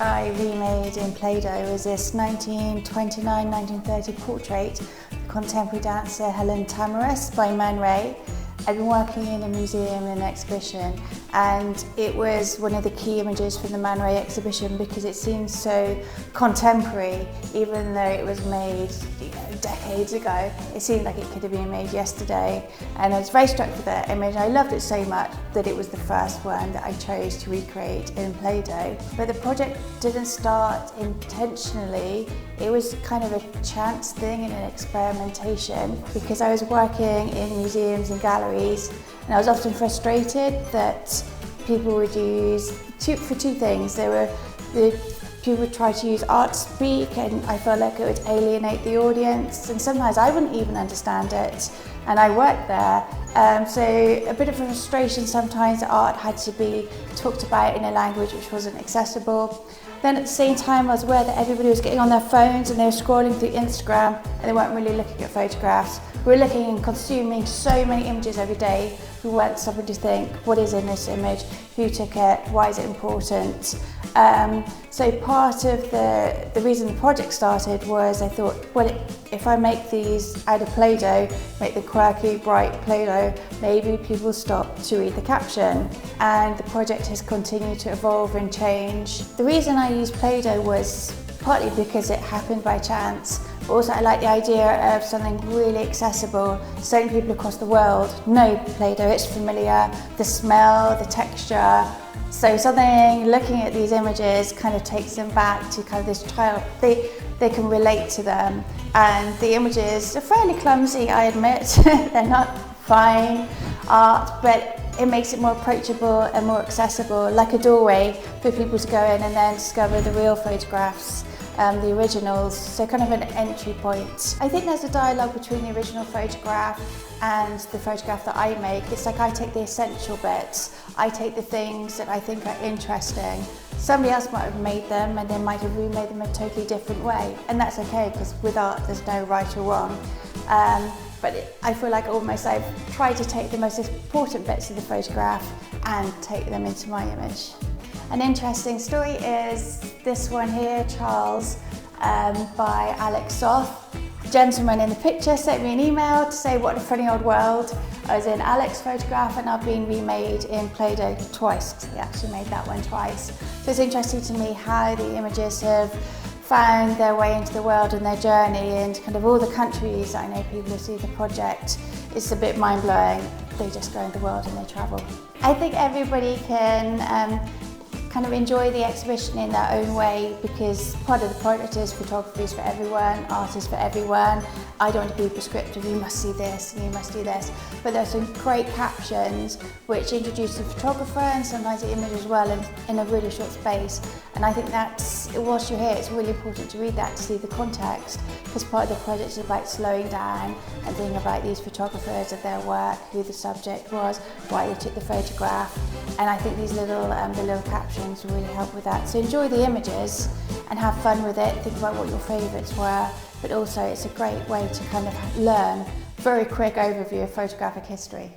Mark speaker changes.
Speaker 1: I remade in Play-Doh was this 1929-1930 portrait of contemporary dancer Helen Tamaris by Manó. I'd been working in a museum in an exhibition, and it was one of the key images from the Manó exhibition because it seemed so contemporary, even though it was made decades ago. It seemed like it could have been made yesterday, and I was very struck with that image. I loved it so much that it was the first one that I chose to recreate in Play-Doh. But the project didn't start intentionally. It was kind of a chance thing and an experimentation because I was working in museums and galleries, and I was often frustrated that people would use for two things. People would try to use art speak, and I felt like it would alienate the audience, and sometimes I wouldn't even understand it, and I worked there. So a bit of a frustration sometimes that art had to be talked about in a language which wasn't accessible. Then at the same time I was aware that everybody was getting on their phones and they were scrolling through Instagram and they weren't really looking at photographs. We were looking and consuming so many images every day. We weren't stopping to think, what is in this image, who took it, why is it important? So part of the reason the project started was I thought, well, if I make these out of Play-Doh, make the quirky, bright Play-Doh, maybe people stop to read the caption. And the project has continued to evolve and change. The reason I used Play-Doh was partly because it happened by chance, but also I like the idea of something really accessible. So many people across the world know Play-Doh, it's familiar, the smell, the texture. So something, looking at these images kind of takes them back to kind of this child. They can relate to them. And the images are fairly clumsy, I admit. They're not fine art, but it makes it more approachable and more accessible, like a doorway for people to go in and then discover the real photographs, the originals, so kind of an entry point. I think there's a dialogue between the original photograph and the photograph that I make. It's like I take the essential bits, I take the things that I think are interesting. Somebody else might have made them and they might have remade them a totally different way, and that's okay because with art there's no right or wrong. But I feel like almost I've tried to take the most important bits of the photograph and take them into my image. An interesting story is this one here, Charles, by Alex Soth. The gentleman in the picture sent me an email to say what a funny old world. I was in Alex's photograph and I've been remade in Play-Doh twice. He actually made that one twice. So it's interesting to me how the images have found their way into the world and their journey, and kind of all the countries I know people who see the project. It's a bit mind-blowing. They just go in the world and they travel. I think everybody can kind of enjoy the exhibition in their own way because part of the project is photography is for everyone, art is for everyone. I don't want to be prescriptive, you must see this and you must do this, but there's some great captions which introduce the photographer and sometimes the image as well in a really short space. And I think that's, whilst you're here, it's really important to read that to see the context, because part of the project is about slowing down and thinking about these photographers and their work, who the subject was, why they took the photograph. And I think these little captions really help with that. So enjoy the images and have fun with it, think about what your favourites were, but also it's a great way to kind of learn a very quick overview of photographic history.